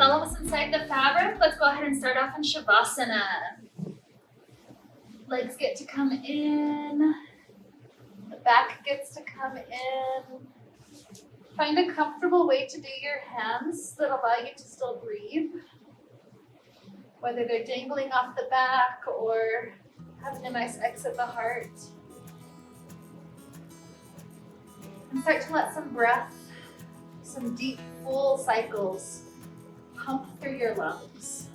With all of us inside the fabric, let's go ahead and start off in Shavasana. Legs get to come in. The back gets to come in. Find a comfortable way to do your hands that allow you to still breathe. Whether they're dangling off the back or having a nice exit the heart. And start to let some breath, some deep, full cycles pump through your lungs.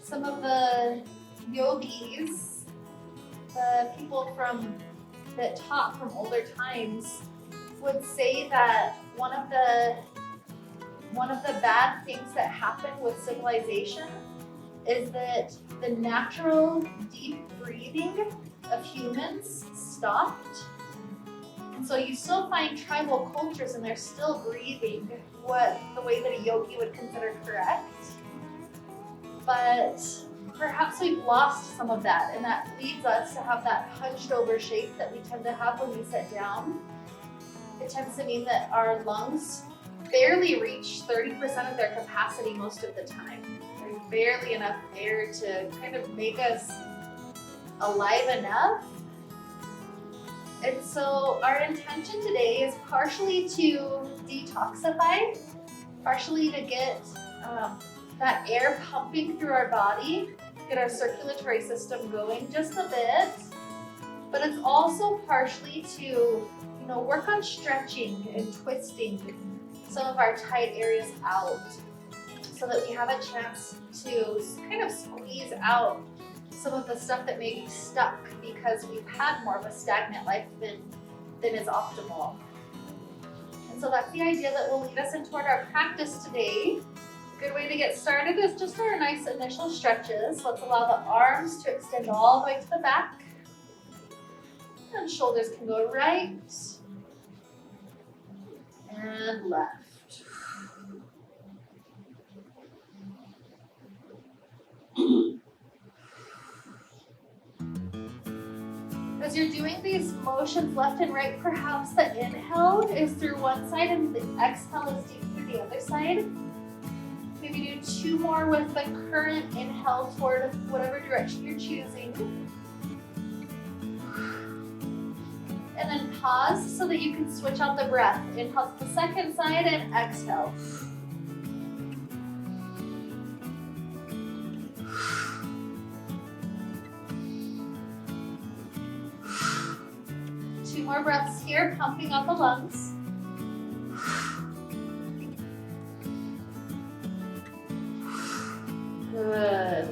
Some of the yogis, the people that taught from older times, would say that one of the bad things that happen with civilization is that the natural deep breathing of humans stopped. And so you still find tribal cultures and they're still breathing the way that a yogi would consider correct. But perhaps we've lost some of that, and that leads us to have that hunched over shape that we tend to have when we sit down. It tends to mean that our lungs barely reach 30% of their capacity most of the time. There's barely enough air to kind of make us alive enough. And so our intention today is partially to detoxify, partially to get that air pumping through our body, get our circulatory system going just a bit. But it's also partially to, work on stretching and twisting some of our tight areas out so that we have a chance to kind of squeeze out some of the stuff that may be stuck because we've had more of a stagnant life than is optimal. And so that's the idea that will lead us into our practice today. Good way to get started is just our nice initial stretches. Let's allow the arms to extend all the way to the back. And shoulders can go right and left. As you're doing these motions left and right, perhaps the inhale is through one side and the exhale is deep through the other side. Maybe do 2 more with the current inhale toward whatever direction you're choosing. And then pause so that you can switch out the breath. Inhale to the second side and exhale. Two more breaths here, pumping out the lungs. Good.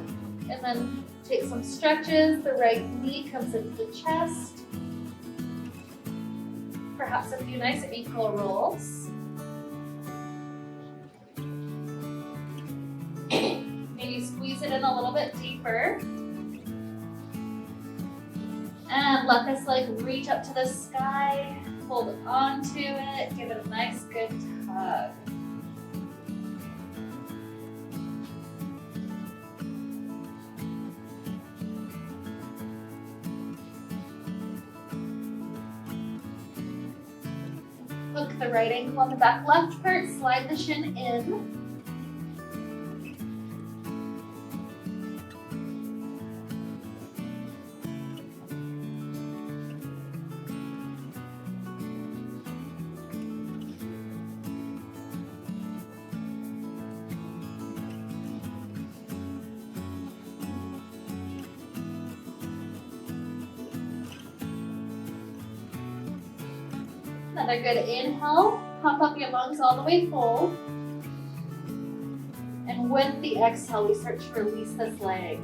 And then take some stretches. The right knee comes into the chest. Perhaps a few nice ankle rolls. Maybe squeeze it in a little bit deeper. And let this leg reach up to the sky. Hold on to it. Give it a nice good tug. Hook the right ankle on the back left part, slide the shin in. Another good inhale, pump up your lungs all the way full. And with the exhale, we start to release this leg.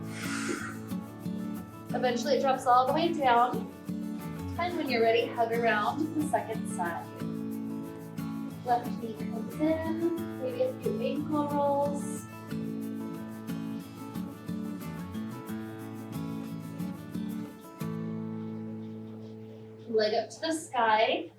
Eventually it drops all the way down. And when you're ready, hug around the second side. Left knee comes in, maybe a few ankle rolls. Leg up to the sky.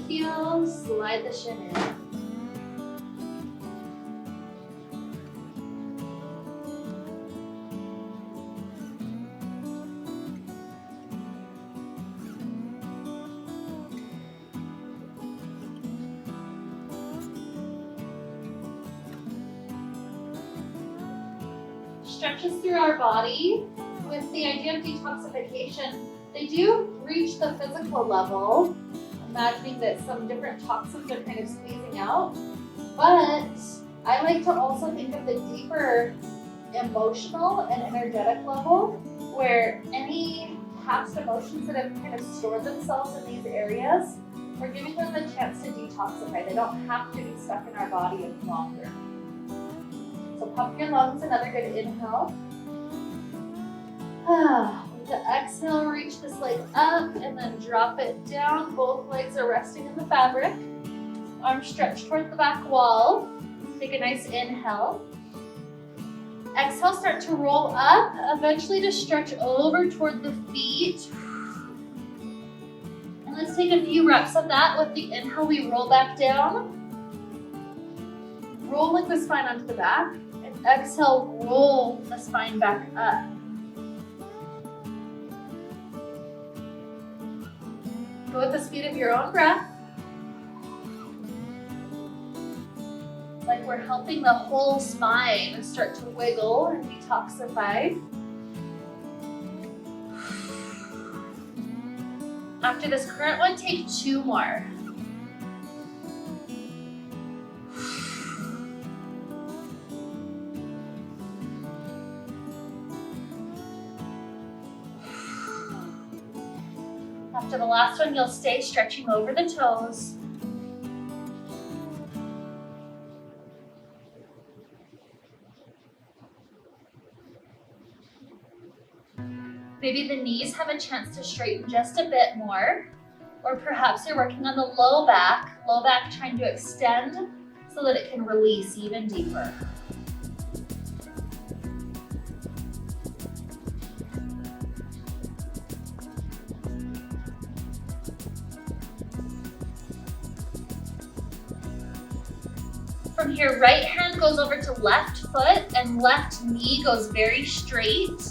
feel, slide the shin in. Stretches through our body. With the idea of detoxification, they do reach the physical level, imagining that some different toxins are kind of squeezing out. But I like to also think of the deeper emotional and energetic level, where any past emotions that have kind of stored themselves in these areas, we're giving them the chance to detoxify. They don't have to be stuck in our body any longer. So pump your lungs, another good inhale. With the exhale, reach this leg up and then drop it down. Both legs are resting in the fabric. Arms stretch toward the back wall. Take a nice inhale. Exhale, start to roll up, eventually to stretch over toward the feet. And let's take a few reps of that. With the inhale, we roll back down. Rolling the spine onto the back. And exhale, roll the spine back up. Go with the speed of your own breath. It's like we're helping the whole spine start to wiggle and detoxify. After this current one, take 2 more. After the last one, you'll stay stretching over the toes. Maybe the knees have a chance to straighten just a bit more, or perhaps you're working on the low back trying to extend so that it can release even deeper. From here, right hand goes over to left foot and left knee goes very straight.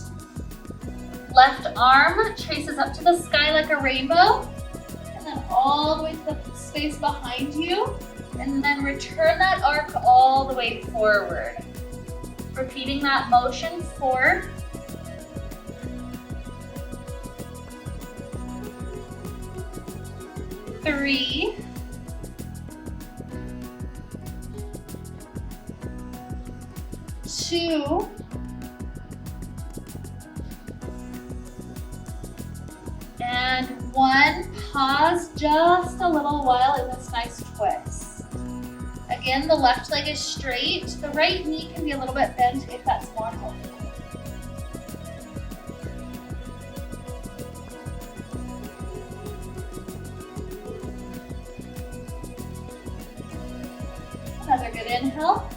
Left arm traces up to the sky like a rainbow, and then all the way to the space behind you, and then return that arc all the way forward. Repeating that motion 4, 3, 2, and 1. Pause just a little while in this nice twist. Again, the left leg is straight. The right knee can be a little bit bent if that's more helpful. Another good inhale.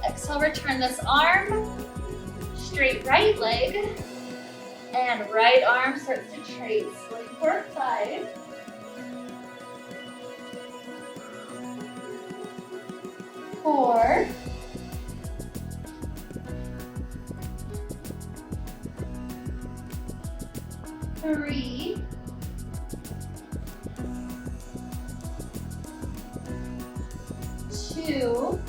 Exhale, return this arm. Straight right leg. And right arm starts to trace. Swing for 5. 4. 3. 2.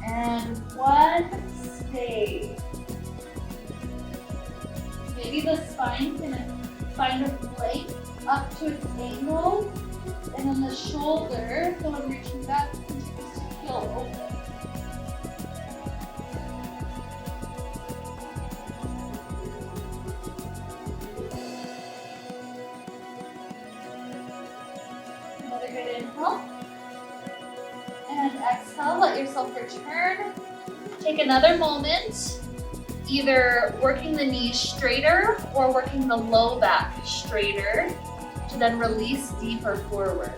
And 1. Stay. Maybe the spine can find a plank up to its angle, and then the shoulder, the one reaching back, continues to heel open. Another good inhale. And exhale, let yourself return. Take another moment, either working the knees straighter or working the low back straighter to then release deeper forward.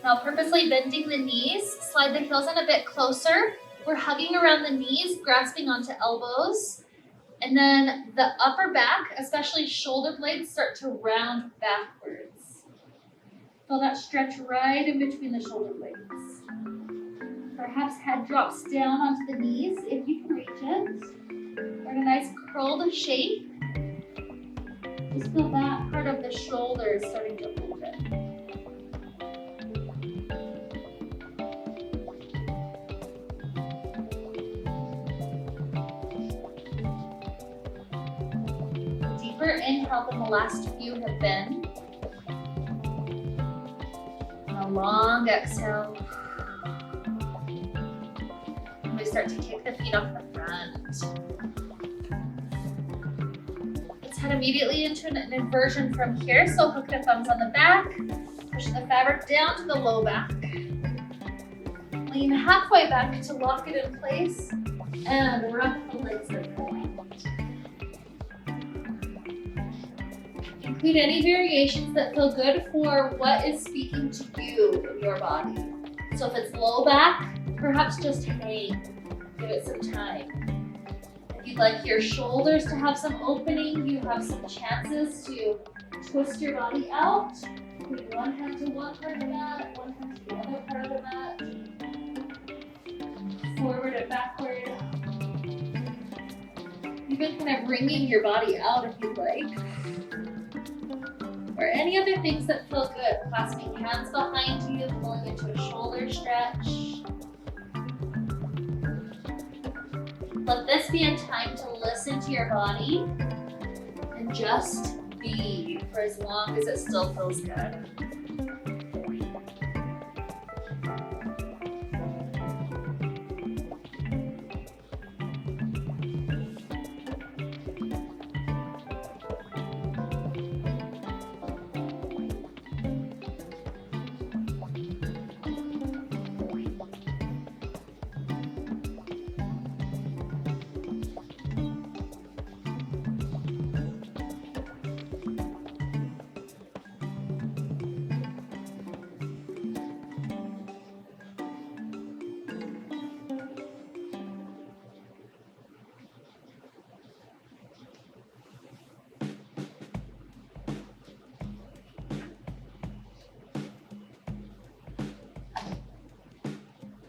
Now purposely bending the knees, slide the heels in a bit closer. We're hugging around the knees, grasping onto elbows. And then the upper back, especially shoulder blades, start to round backwards. Feel that stretch right in between the shoulder blades. Perhaps head drops down onto the knees if you can reach it. We're in a nice curled shape. Just feel that part of the shoulders starting to open. Deeper inhale than the last few have been. And a long exhale. And we start to kick the feet off the front. Let's head immediately into an inversion from here. So hook the thumbs on the back, push the fabric down to the low back. Lean halfway back to lock it in place and wrap the legs at point. Include any variations that feel good for what is speaking to you in your body. So if it's low back, perhaps just hang, give it some time. If you'd like your shoulders to have some opening, you have some chances to twist your body out. Put one hand to one part of the mat, one hand to the other part of the mat. Forward and backward. Even kind of wringing your body out if you'd like. Or any other things that feel good. Clasping hands behind you, pulling into a shoulder stretch. Let this be a time to listen to your body and just be for as long as it still feels good.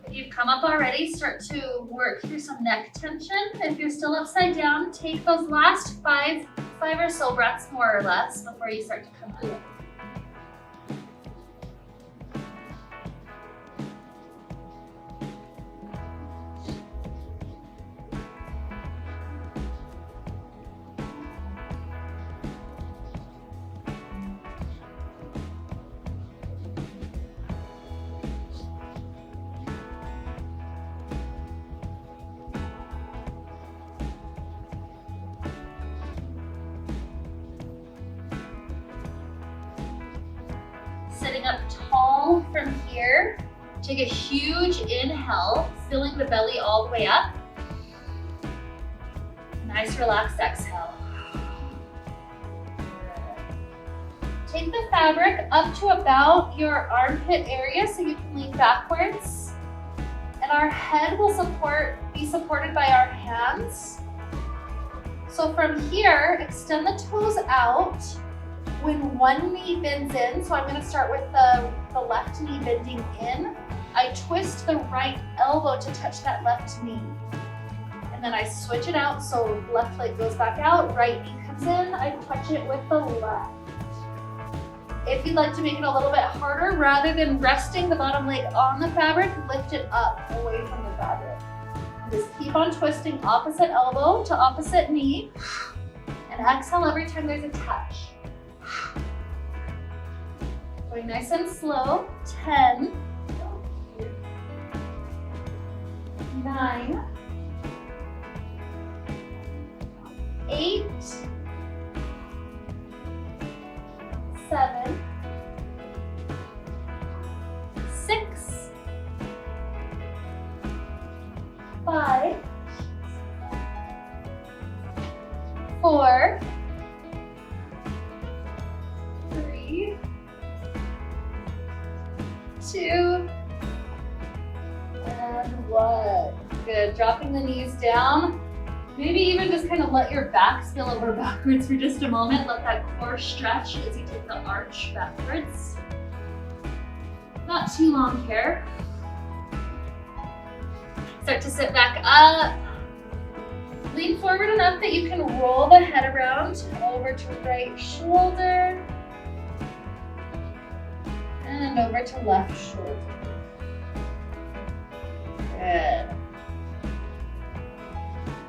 If you've come up already, start to work through some neck tension. If you're still upside down, take those last five or so breaths more or less before you start to come through. Sitting up tall from here. Take a huge inhale, filling the belly all the way up. Nice relaxed exhale. Take the fabric up to about your armpit area so you can lean backwards. And our head will be supported by our hands. So from here, extend the toes out. When one knee bends in, so I'm going to start with the left knee bending in, I twist the right elbow to touch that left knee. And then I switch it out, so left leg goes back out, right knee comes in, I touch it with the left. If you'd like to make it a little bit harder, rather than resting the bottom leg on the fabric, lift it up away from the fabric. Just keep on twisting opposite elbow to opposite knee, and exhale every time there's a touch. Going nice and slow. 10, 9, 8, 7, 6, 5, 4, 3, 2, and 1. Good, dropping the knees down. Maybe even just kind of let your back spill over backwards for just a moment. Let that core stretch as you take the arch backwards. Not too long here. Start to sit back up. Lean forward enough that you can roll the head around over to right shoulder and over to left shoulder. Good.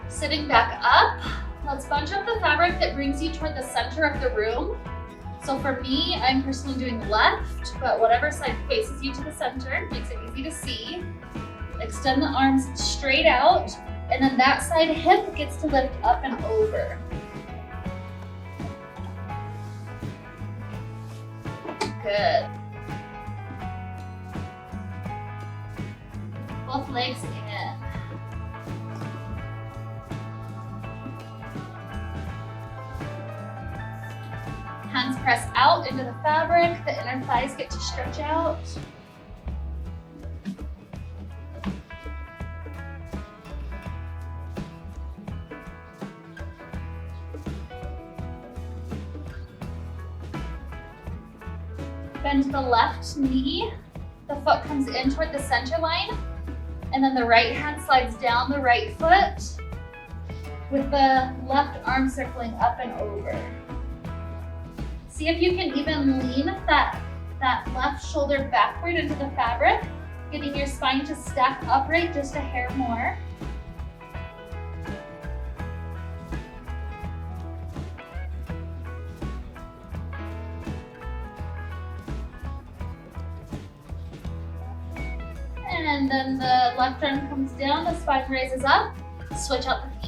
Sitting back up, let's bunch up the fabric that brings you toward the center of the room. So for me, I'm personally doing left, but whatever side faces you to the center makes it easy to see. Extend the arms straight out, and then that side hip gets to lift up and over. Good. Both legs in. Hands press out into the fabric, the inner thighs get to stretch out. Bend the left knee, the foot comes in toward the center line, and then the right hand slides down the right foot with the left arm circling up and over. See if you can even lean that left shoulder backward into the fabric, getting your spine to stack upright just a hair more. And then the left arm comes down, the spine raises up, switch out the feet.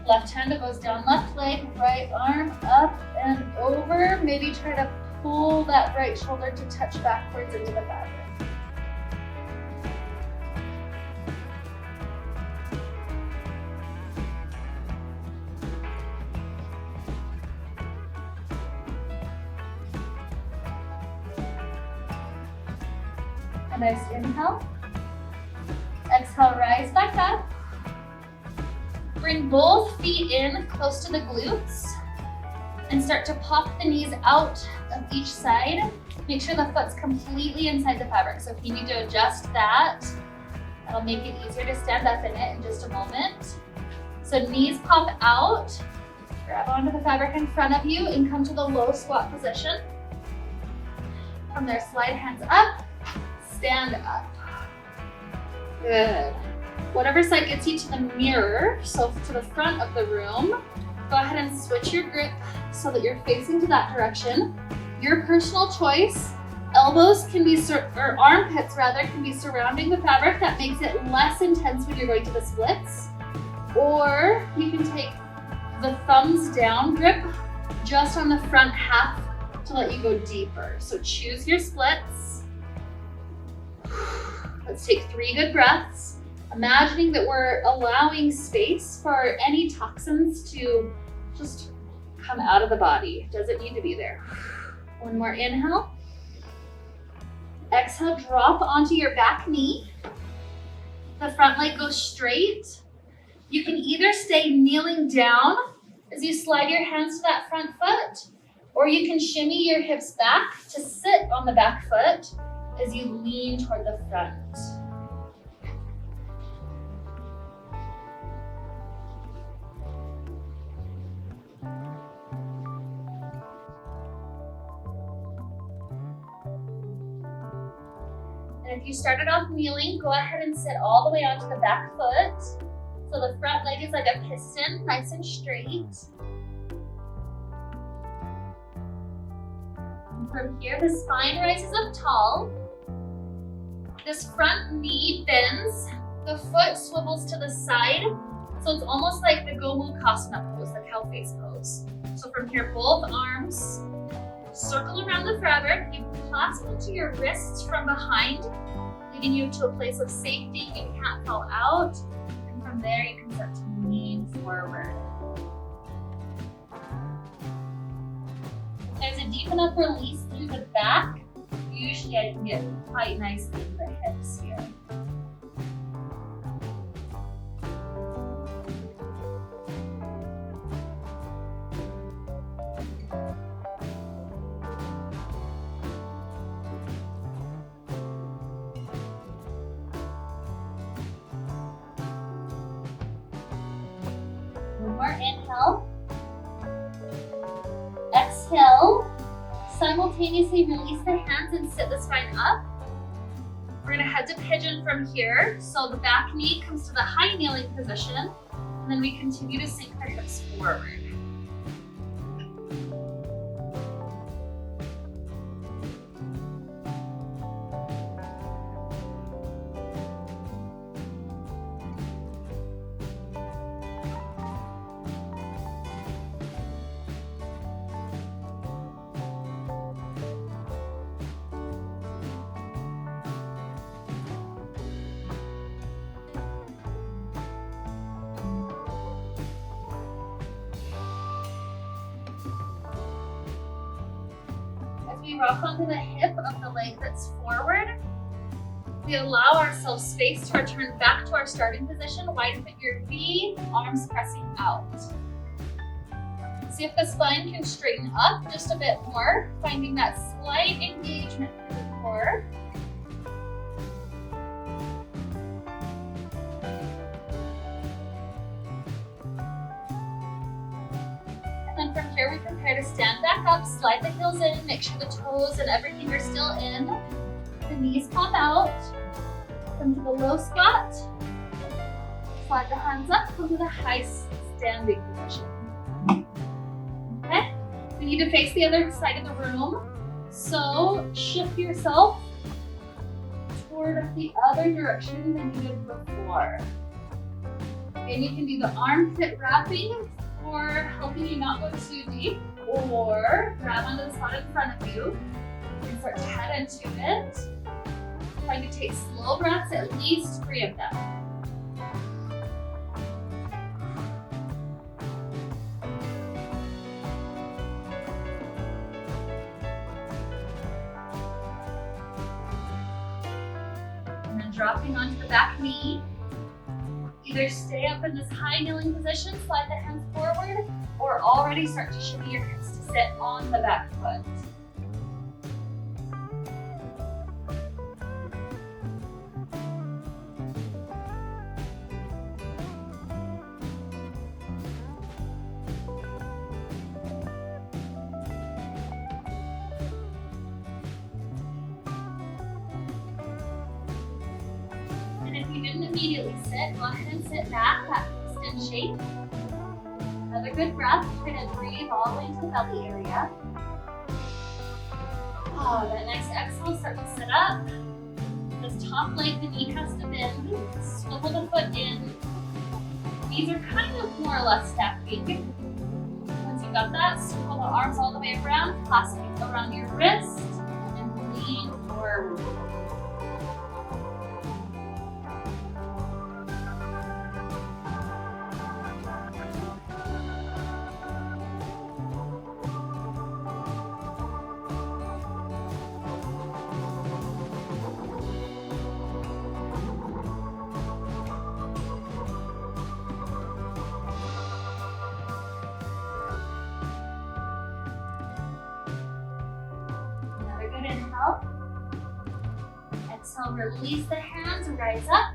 Left hand goes down, left leg, right arm up and over. Maybe try to pull that right shoulder to touch backwards into the fabric. A nice inhale. Exhale, rise back up. Bring both feet in close to the glutes and start to pop the knees out of each side. Make sure the foot's completely inside the fabric. So if you need to adjust that, that'll make it easier to stand up in it in just a moment. So knees pop out, grab onto the fabric in front of you and come to the low squat position. From there, slide hands up, stand up. Good. Whatever side gets you to the mirror, so to the front of the room, go ahead and switch your grip so that you're facing to that direction. Your personal choice. Elbows can be, or armpits rather, can be surrounding the fabric. That makes it less intense when you're going to the splits. Or you can take the thumbs down grip just on the front half to let you go deeper. So choose your splits. Let's take 3 good breaths. Imagining that we're allowing space for any toxins to just come out of the body. Doesn't need to be there. One more inhale. Exhale, drop onto your back knee. The front leg goes straight. You can either stay kneeling down as you slide your hands to that front foot, or you can shimmy your hips back to sit on the back foot as you lean toward the front. And if you started off kneeling, go ahead and sit all the way onto the back foot. So the front leg is like a piston, nice and straight. And from here, the spine rises up tall. This front knee bends. The foot swivels to the side. So it's almost like the Gomukhasana pose, the cow face pose. So from here, both arms circle around the fabric. You clasp into your wrists from behind, leading you to a place of safety. You can't fall out. And from there, you can start to lean forward. If there's a deep enough release through the back, usually I can get quite nicely into the hips here. One more inhale. Exhale. Simultaneously release the hands and sit the spine up. We're gonna head to pigeon from here. So the back knee comes to the high kneeling position, and then we continue to sink the hips forward. We rock onto the hip of the leg that's forward. We allow ourselves space to return back to our starting position. Wide figure V, arms pressing out. See if the spine can straighten up just a bit more, finding that slight engagement through the core. And then from here, we prepare to stand back up, slide the heels in, make sure the toes and everything are still in. The knees pop out. Come to the low squat. Slide the hands up, come to the high standing position. Okay? We need to face the other side of the room. So shift yourself toward the other direction than you did before. And you can do the armpit wrapping, or helping you not go too deep, or grab onto the spot in front of you and start to head into it. Try to take slow breaths, at least 3 of them. And then dropping onto the back knee. Either stay up in this high kneeling position, slide the hands forward, or already start to shimmy your hips to sit on the back foot. If you didn't immediately sit, go ahead and sit back, that piston shape. Another good breath, try to breathe all the way into the belly area. Oh, that nice exhale, start to sit up. This top leg, the knee has to bend, swivel the foot in. These are kind of more or less stacking. Once you got that, swivel the arms all the way around, clasp it around your wrist, and lean forward. Exhale, release the hands, rise up.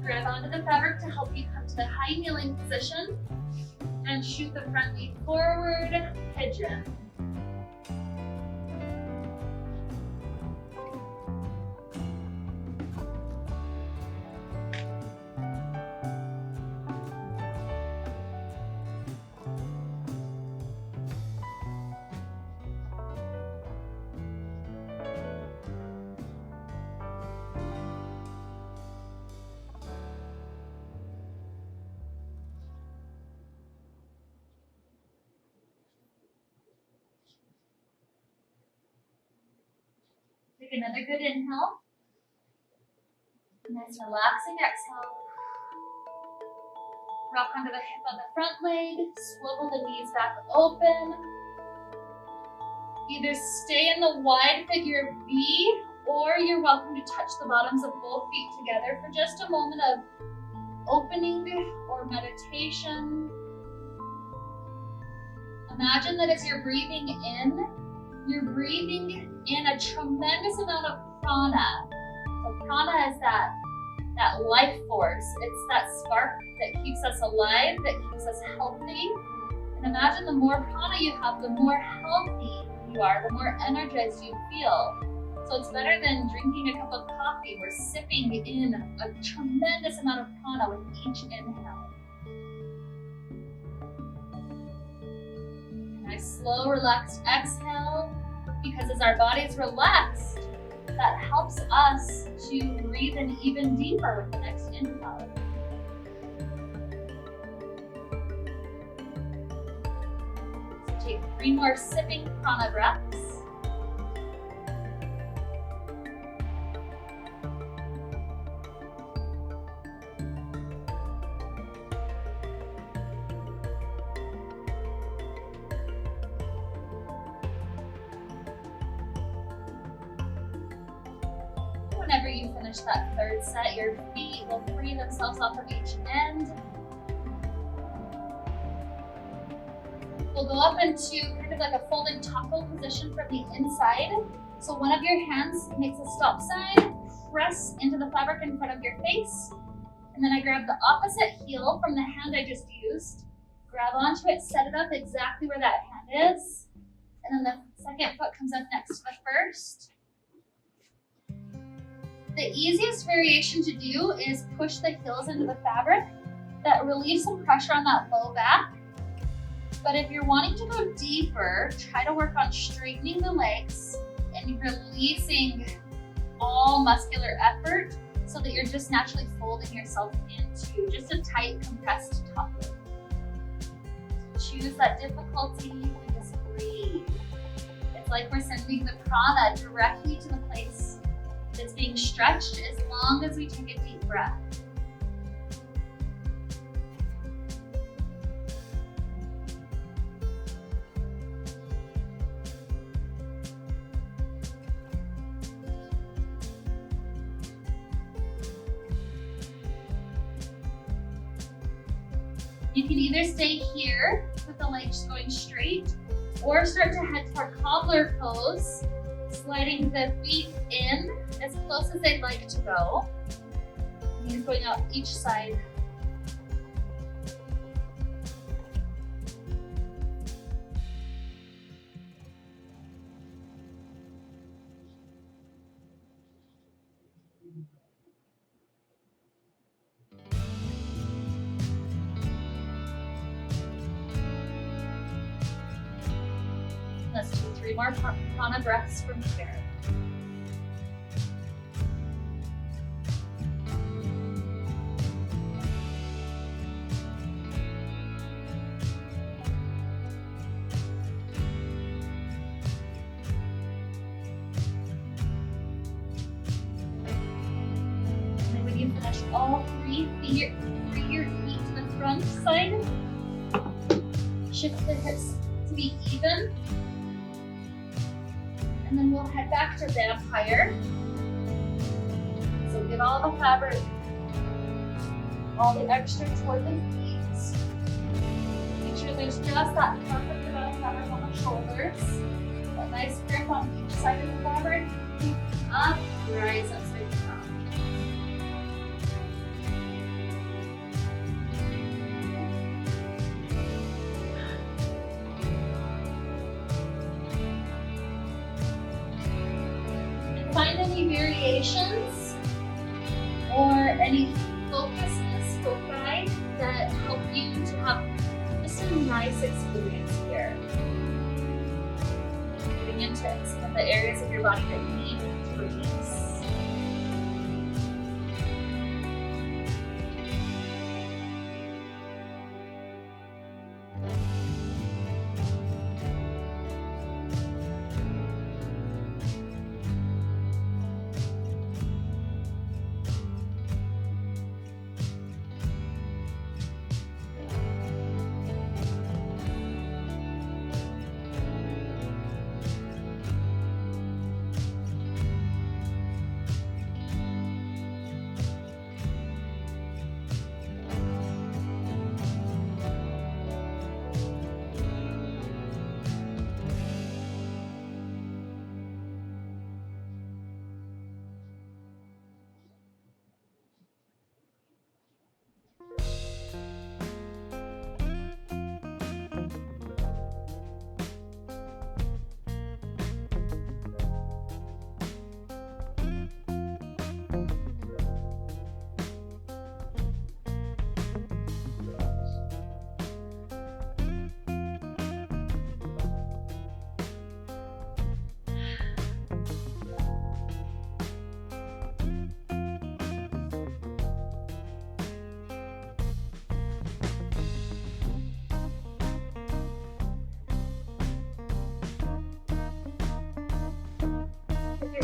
Grab onto the fabric to help you come to the high kneeling position. And shoot the front knee forward, pigeon. Take another good inhale. Nice relaxing exhale. Rock onto the hip of the front leg. Swivel the knees back open. Either stay in the wide figure of V, or you're welcome to touch the bottoms of both feet together for just a moment of opening or meditation. Imagine that as you're breathing in, you're breathing in a tremendous amount of prana. So prana is that life force. It's that spark that keeps us alive, that keeps us healthy. And imagine the more prana you have, the more healthy you are, the more energized you feel. So it's better than drinking a cup of coffee. We're sipping in a tremendous amount of prana with each inhale. Nice, slow, relaxed exhale, because as our body's relaxed, that helps us to breathe in even deeper with the next inhale. So take 3 more sipping prana breaths. Whenever you finish that third set, your feet will free themselves off of each end. We'll go up into kind of like a folded taco position from the inside. So one of your hands makes a stop sign, press into the fabric in front of your face, and then I grab the opposite heel from the hand I just used, grab onto it, set it up exactly where that hand is, and then the second foot comes up next to the first. The easiest variation to do is push the heels into the fabric. That relieves some pressure on that low back. But if you're wanting to go deeper, try to work on straightening the legs and releasing all muscular effort so that you're just naturally folding yourself into just a tight, compressed taco. Choose that difficulty and just breathe. It's like we're sending the prana directly to the place that's being stretched as long as we take a deep breath. You can either stay here with the legs going straight or start to head toward cobbler pose, sliding the feet in as close as they'd like to go. Knees going out each side. Let's do 3 more prana breaths from here. All 3 feet, bring your feet to the front side. Shift the hips to be even. And then we'll head back to vampire. So get all the fabric, all the extra toward the feet. Make sure there's just that perfect amount of fabric on the shoulders. A nice grip on each side of the fabric. Up, rise up, straight down. Find any variations or any focusness, foci that help you to have just a nice experience here. Getting into some of the areas of your body that need to release.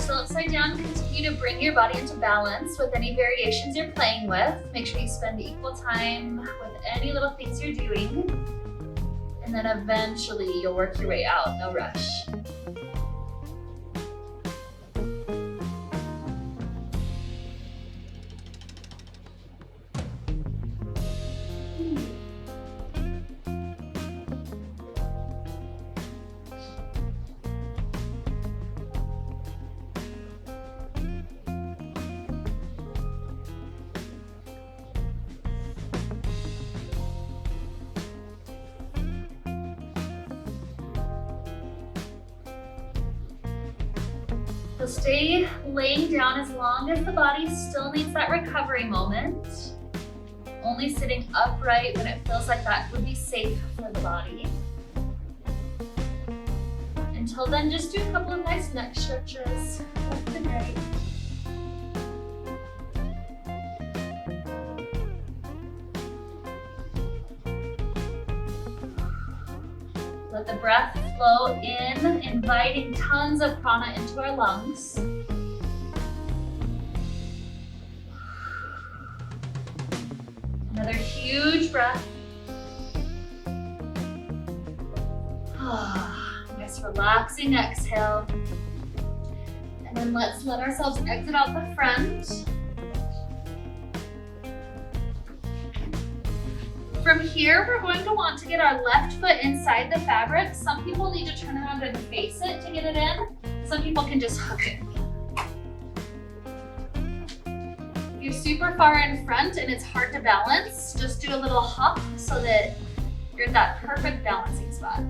still upside down, continue to bring your body into balance with any variations you're playing with. Make sure you spend equal time with any little things you're doing. And then eventually you'll work your way out, no rush. So stay laying down as long as the body still needs that recovery moment. Only sitting upright when it feels like that would be safe for the body. Until then, just do a couple of nice neck stretches, left and right. Let the breath flow in, inviting tons of prana into our lungs. Another huge breath. Nice relaxing exhale. And then let's let ourselves exit out the front. From here, we're going to want to get our left foot inside the fabric. Some people need to turn around and face it to get it in. Some people can just hook it. If you're super far in front and it's hard to balance, just do a little hop so that you're at that perfect balancing spot.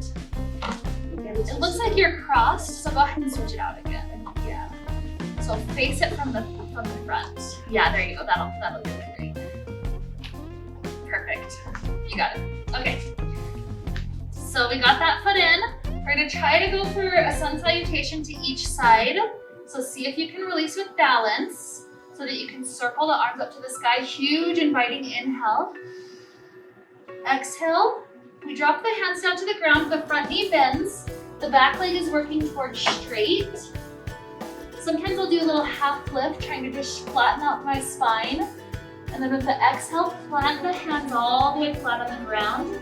It looks like you're crossed, so go ahead and switch it out again. Yeah. So face it from the front. Yeah, there you go. That'll do it. Great. Perfect. You got it. Okay. So we got that foot in. We're gonna try to go for a sun salutation to each side. So see if you can release with balance so that you can circle the arms up to the sky. Huge inviting inhale. Exhale. We drop the hands down to the ground. The front knee bends. The back leg is working towards straight. Sometimes I'll do a little half lift, trying to just flatten out my spine. And then with the exhale, plant the hands all the way flat on the ground.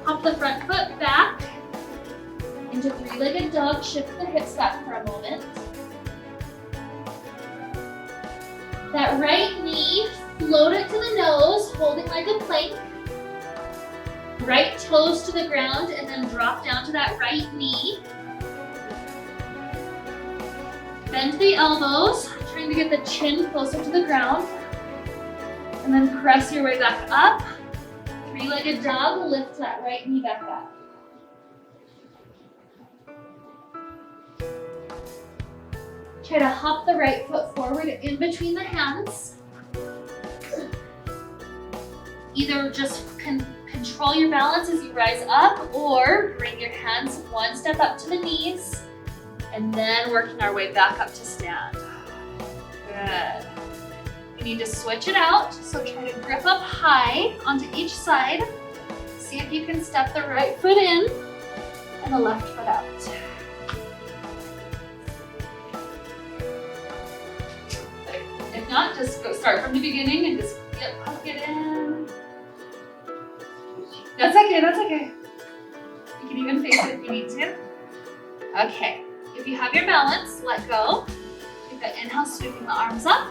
Hop the front foot back into three-legged dog. Shift the hips back for a moment. That right knee, float it to the nose, holding like a plank. Right toes to the ground and then drop down to that right knee. Bend the elbows, trying to get the chin closer to the ground. And then press your way back up. Three-legged dog, lift that right knee back up. Try to hop the right foot forward in between the hands. Either just control your balance as you rise up, or bring your hands one step up to the knees, and then working our way back up to stand. Good. We need to switch it out, so try to grip up high onto each side. See if you can step the right foot in and the left foot out. If not, just go start from the beginning and just hook it in. That's okay, that's okay. You can even face it if you need to. Okay, if you have your balance, let go. Take that inhale, sweeping the arms up.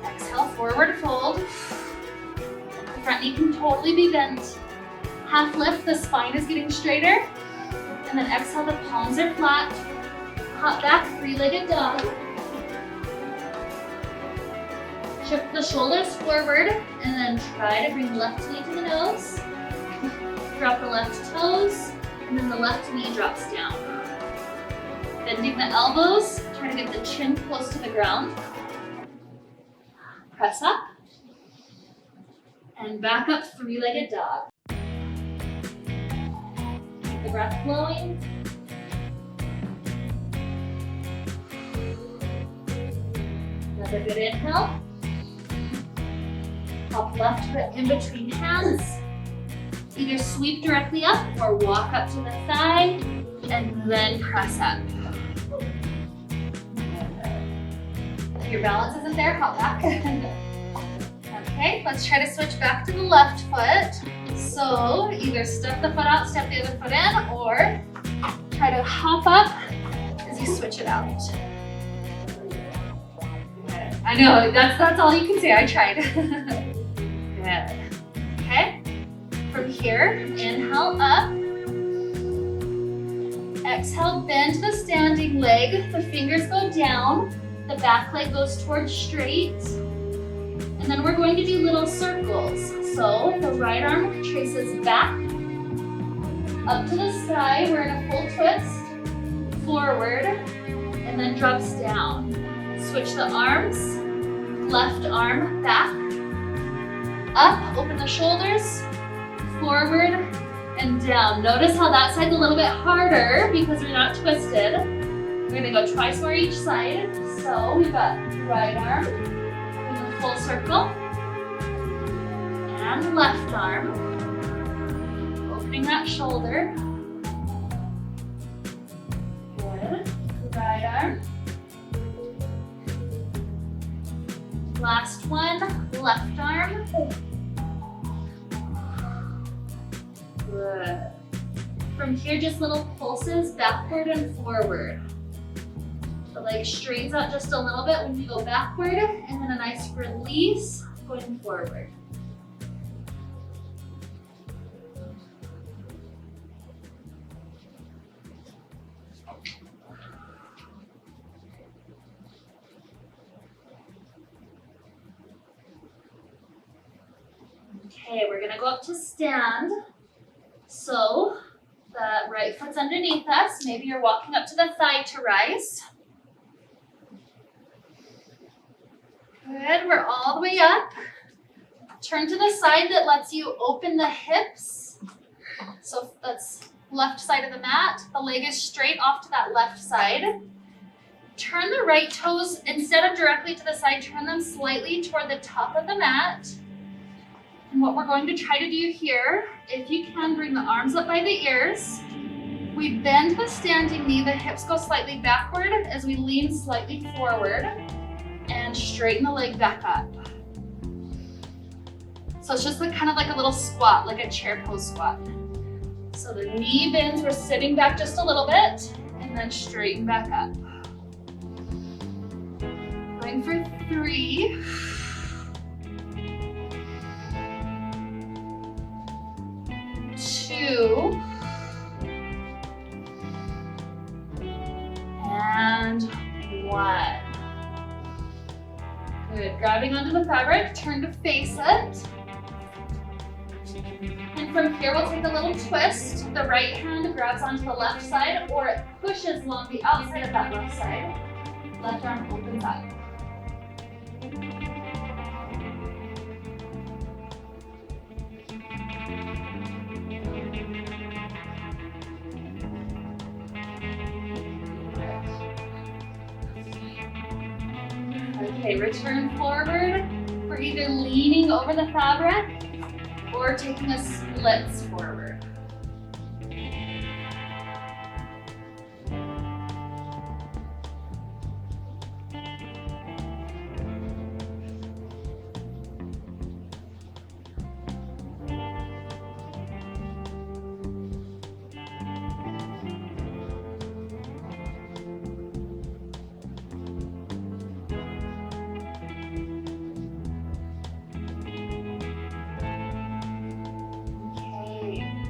Exhale, forward fold. The front knee can totally be bent. Half lift, the spine is getting straighter. And then exhale, the palms are flat. Hop back, three-legged dog. Shift the shoulders forward, and then try to bring the left knee to the nose. Drop the left toes, and then the left knee drops down. Bending the elbows, try to get the chin close to the ground. Press up, and back up, three-legged dog. Keep the breath flowing. Another good inhale. Hop left foot in between hands. Either sweep directly up or walk up to the thigh and then press up. your balance isn't there, hop back. Okay, let's try to switch back to the left foot. So either step the foot out, step the other foot in, or try to hop up as you switch it out. I know, that's all you can say, I tried. Good. Okay, from here, inhale up. Exhale, bend the standing leg, the fingers go down, the back leg goes towards straight. And then we're going to do little circles. So the right arm traces back, up to the sky, we're in a full twist, forward, and then drops down. Switch the arms, left arm back, up, open the shoulders, forward, and down. Notice how that side's a little bit harder because we're not twisted. We're gonna go twice more each side. So we've got right arm, in a full circle, and left arm, opening that shoulder. Good, right arm. Last one, left arm. Good. From here, just little pulses backward and forward. The leg straightens out just a little bit when you go backward, and then a nice release going forward. Okay, we're gonna go up to stand. So the right foot's underneath us. Maybe you're walking up to the thigh to rise. Good, we're all the way up. Turn to the side that lets you open the hips. So that's left side of the mat. The leg is straight off to that left side. Turn the right toes, instead of directly to the side, turn them slightly toward the top of the mat. And what we're going to try to do here, if you can, bring the arms up by the ears. We bend the standing knee, the hips go slightly backward as we lean slightly forward, and straighten the leg back up. So it's just kind of like a little squat, like a chair pose squat. So the knee bends, we're sitting back just a little bit, and then straighten back up. Going for 3. 2, and 1. Good, grabbing onto the fabric, turn to face it. And from here, we'll take a little twist. The right hand grabs onto the left side, or it pushes along the outside of that left side. Left arm opens up. Okay, return forward. We're either leaning over the fabric or taking a splits forward.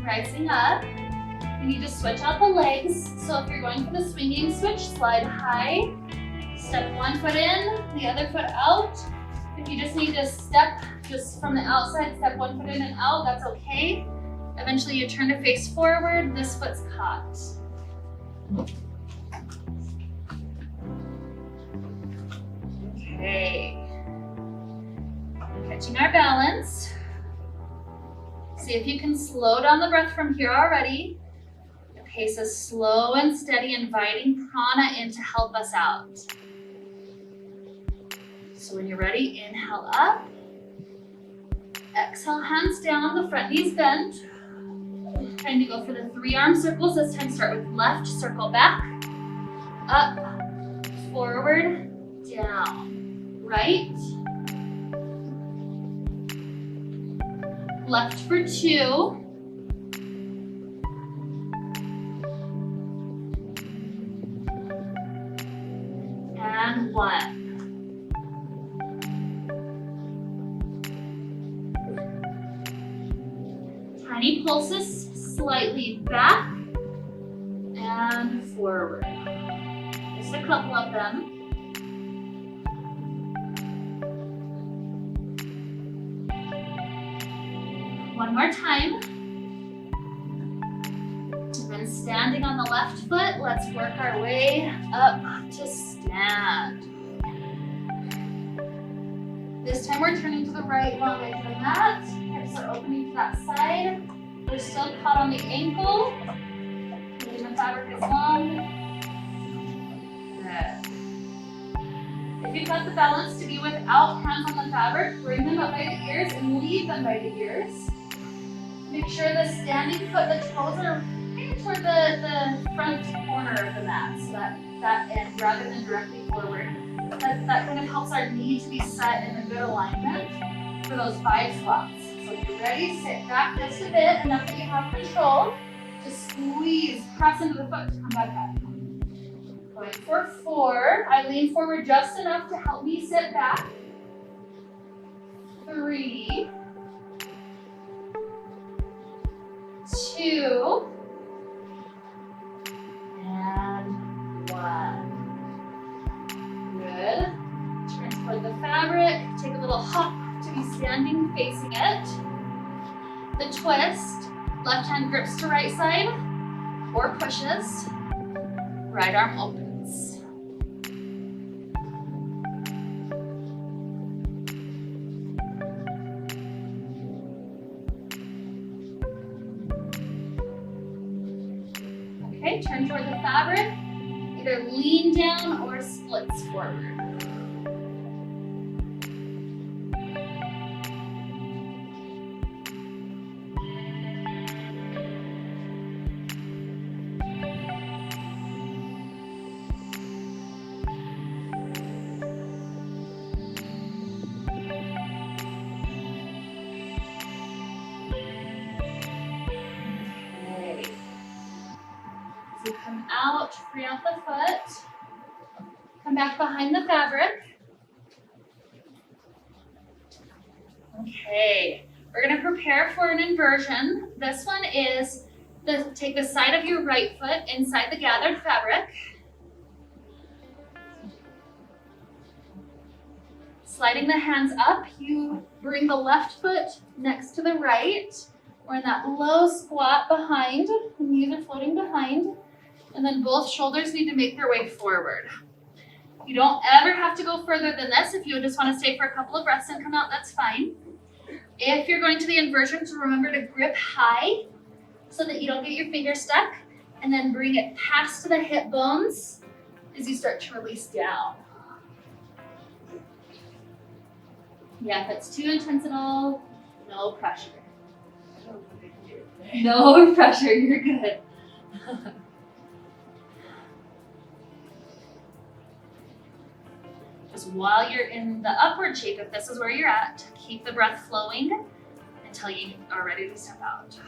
Rising up, you need to switch out the legs. So if you're going for the swinging switch, slide high, step one foot in, the other foot out. If you just need to step just from the outside, step one foot in and out, that's okay. Eventually you turn to face forward, this foot's caught. Okay. Catching our balance. See if you can slow down the breath from here already. The pace is slow and steady, inviting prana in to help us out. So when you're ready, inhale up. Exhale, hands down, the front knees bent. Trying to go for the 3-arm circles. This time start with left, circle back, up, forward, down. right, left for 2, and 1. Tiny pulses, slightly back and forward. Just a couple of them. One more time. And then standing on the left foot, let's work our way up to stand. This time we're turning to the right, long way from that. Hips are opening to that side. We're still caught on the ankle. The fabric is long. Good. If you've got the balance to be without hands on the fabric, bring them up by the ears and leave them by the ears. Make sure the standing foot, the toes are kind of toward the front corner of the mat, so that end rather than directly forward. That kind of helps our knee to be set in a good alignment for those 5 squats. So if you're ready, sit back just a bit, enough that you have control. Just squeeze, press into the foot to come back up. Going for 4. I lean forward just enough to help me sit back. 3, 2, and 1. Good. Turn toward the fabric. Take a little hop to be standing facing it. The twist. Left hand grips to right side or pushes. Right arm opens. Okay, turn toward the fabric. Either lean down or splits forward. Come out, free out the foot. Come back behind the fabric. Okay, we're gonna prepare for an inversion. This one is, take the side of your right foot inside the gathered fabric. Sliding the hands up, you bring the left foot next to the right. We're in that low squat behind, the knees are floating behind. And then both shoulders need to make their way forward. You don't ever have to go further than this. If you just want to stay for a couple of breaths and come out, that's fine. If you're going to the inversion, so remember to grip high so that you don't get your fingers stuck, and then bring it past the hip bones as you start to release down. Yeah, if it's too intense at all, no pressure. No pressure, you're good. Just while you're in the upward shape, if this is where you're at, keep the breath flowing until you are ready to step out.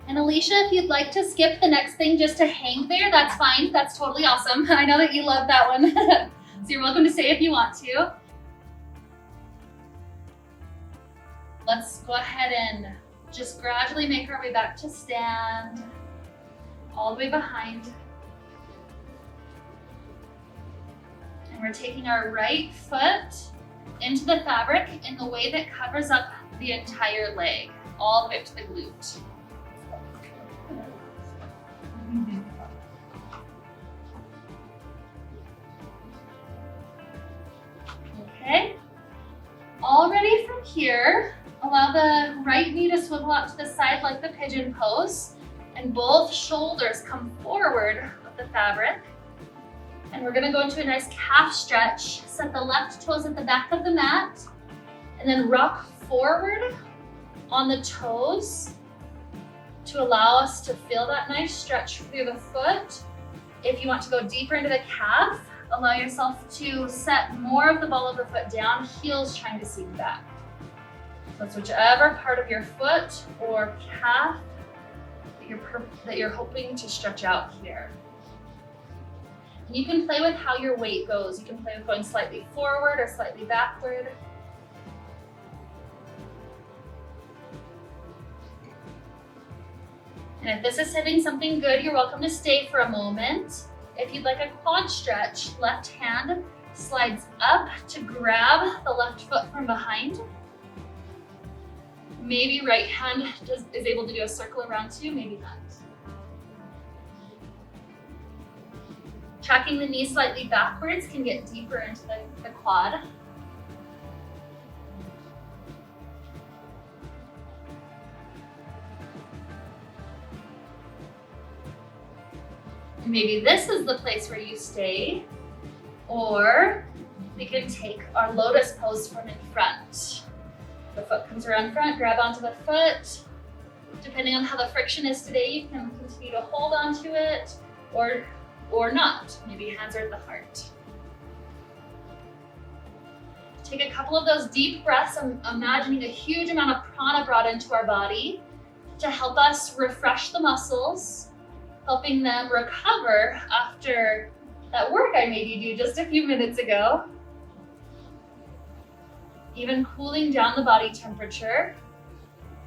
And Alicia, if you'd like to skip the next thing just to hang there, that's fine. That's totally awesome. I know that you love that one. So you're welcome to stay if you want to. Let's go ahead and just gradually make our way back to stand, all the way behind. And we're taking our right foot into the fabric in the way that covers up the entire leg. all the way up to the glute. Okay. Already from here, allow the right knee to swivel out to the side like the pigeon pose, and both shoulders come forward with the fabric. And we're gonna go into a nice calf stretch. Set the left toes at the back of the mat, and then rock forward on the toes to allow us to feel that nice stretch through the foot. If you want to go deeper into the calf, allow yourself to set more of the ball of the foot down, heels trying to sink back. So it's whichever part of your foot or calf that you're hoping to stretch out here. And you can play with how your weight goes. You can play with going slightly forward or slightly backward. And if this is hitting something good, you're welcome to stay for a moment. If you'd like a quad stretch, left hand slides up to grab the left foot from behind. Maybe right hand is able to do a circle around too, maybe not. Tracking the knee slightly backwards can get deeper into the quad. And maybe this is the place where you stay, or we can take our lotus pose from in front. The foot comes around front, grab onto the foot. Depending on how the friction is today, you can continue to hold onto it or not. Maybe hands are at the heart. Take a couple of those deep breaths, imagining a huge amount of prana brought into our body to help us refresh the muscles, helping them recover after that work I made you do just a few minutes ago. Even cooling down the body temperature.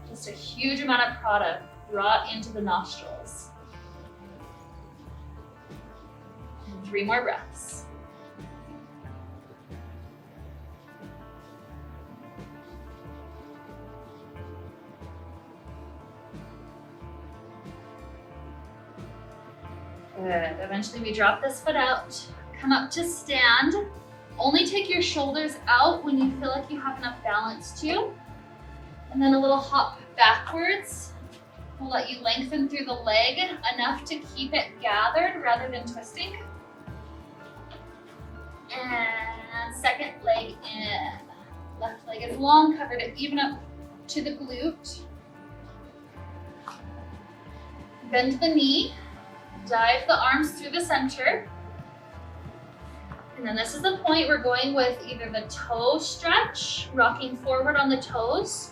Just a huge amount of prana brought into the nostrils. And 3 more breaths. Good. Eventually we drop this foot out, come up to stand. Only take your shoulders out when you feel like you have enough balance to. And then a little hop backwards. We'll let you lengthen through the leg enough to keep it gathered rather than twisting. And second leg in. Left leg is long, covered it even up to the glute. Bend the knee. Dive the arms through the center. And then this is the point we're going with either the toe stretch, rocking forward on the toes,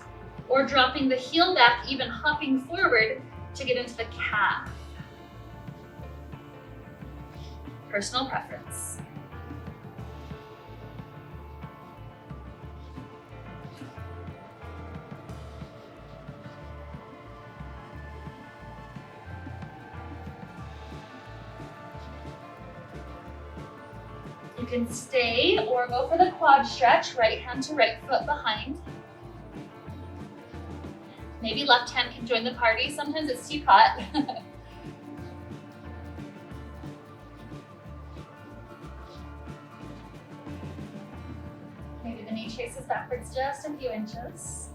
or dropping the heel back, even hopping forward to get into the calf. Personal preference. You can stay or go for the quad stretch, right hand to right foot behind. Maybe left hand can join the party. Sometimes it's too hot. Maybe the knee traces backwards just a few inches.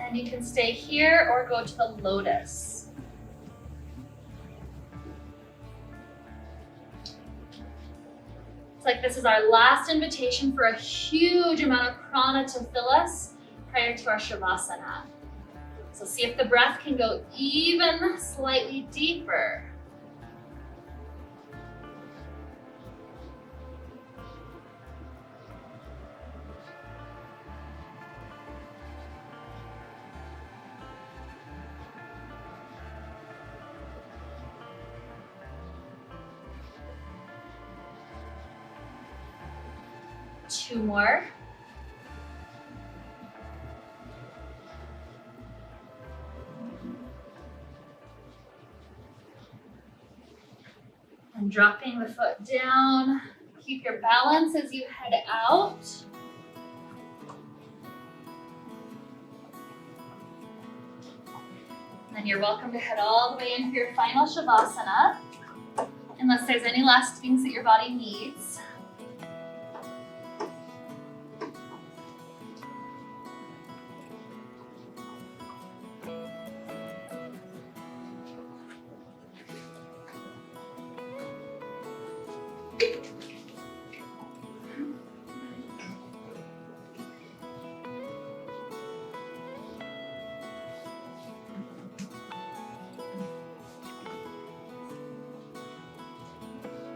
And you can stay here or go to the lotus. It's like this is our last invitation for a huge amount of prana to fill us prior to our shavasana. So see if the breath can go even slightly deeper. Two more. And dropping the foot down. Keep your balance as you head out. And then you're welcome to head all the way in for your final Shavasana, unless there's any last things that your body needs.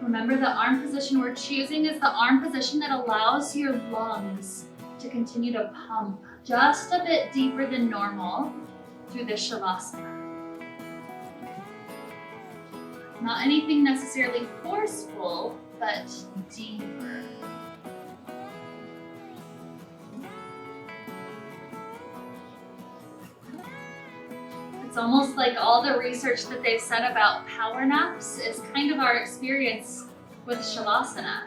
Remember, the arm position we're choosing is the arm position that allows your lungs to continue to pump just a bit deeper than normal through this Shavasana. Not anything necessarily forceful, but deeper. It's almost like all the research that they've said about power naps is kind of our experience with Shavasana.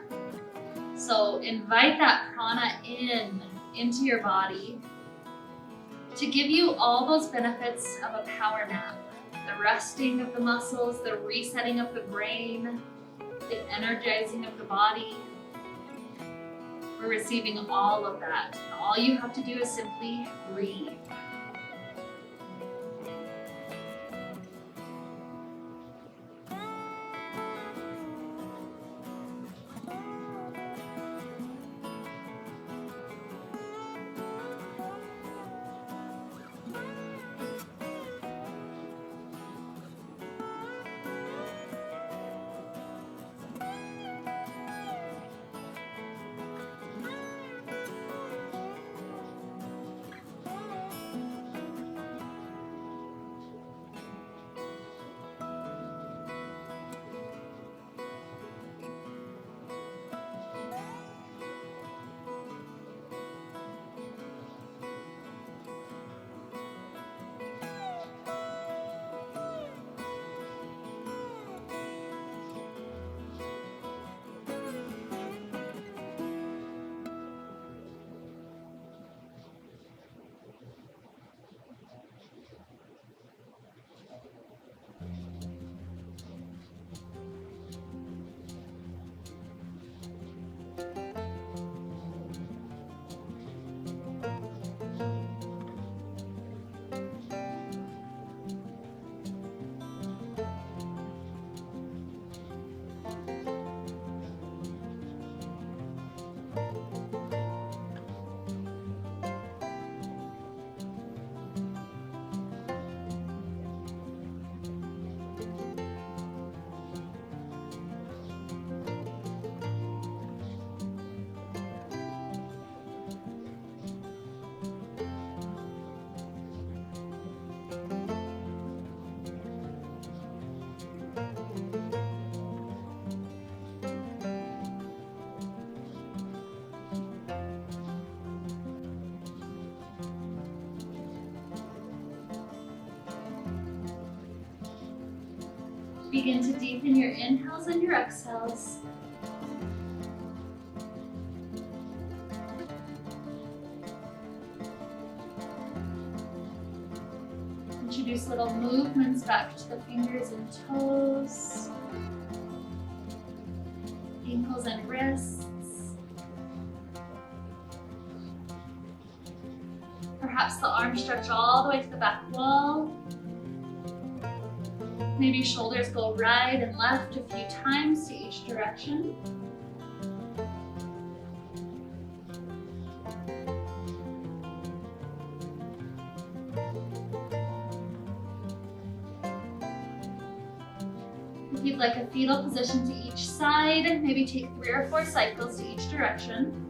So invite that prana into your body to give you all those benefits of a power nap. The resting of the muscles, the resetting of the brain, the energizing of the body. We're receiving all of that. All you have to do is simply breathe. Begin to deepen your inhales and your exhales. Introduce little movements back to the fingers and toes, ankles and wrists. Perhaps the arms stretch all the way to the back wall. Maybe shoulders go right and left a few times to each direction. If you'd like a fetal position to each side, maybe take 3 or 4 cycles to each direction.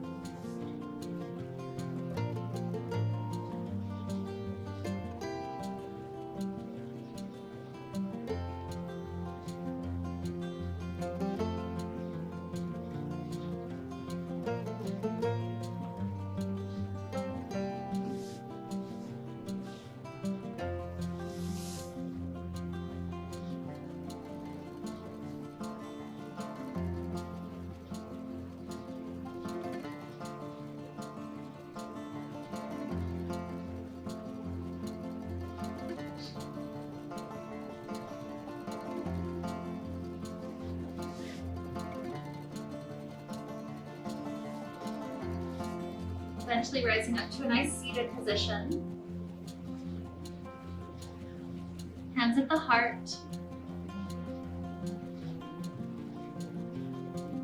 Eventually rising up to a nice seated position. Hands at the heart.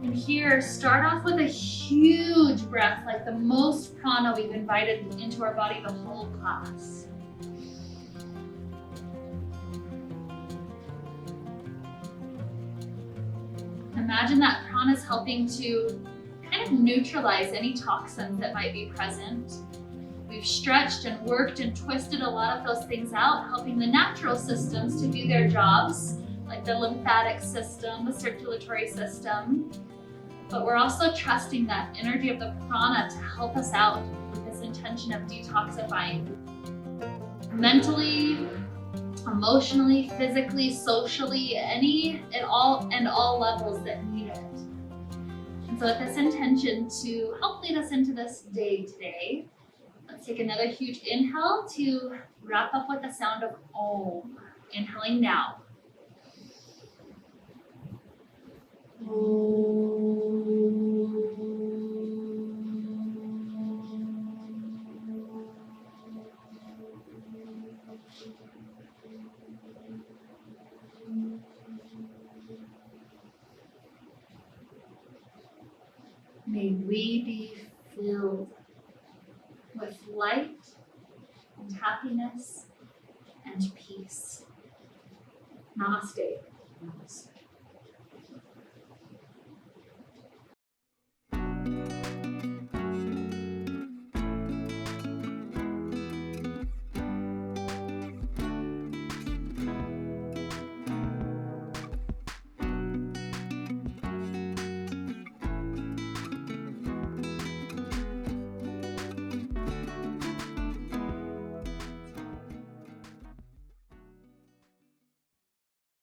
And here, start off with a huge breath, like the most prana we've invited into our body the whole class. Imagine that prana is helping to kind of neutralize any toxins that might be present. We've stretched and worked and twisted a lot of those things out, helping the natural systems to do their jobs, like the lymphatic system, the circulatory system. But we're also trusting that energy of the prana to help us out with this intention of detoxifying. Mentally, emotionally, physically, socially, all levels that need it. And so with this intention to help lead us into this day today, let's take another huge inhale to wrap up with the sound of Om. Inhaling now. May we be filled with light and happiness and peace. Namaste. Namaste.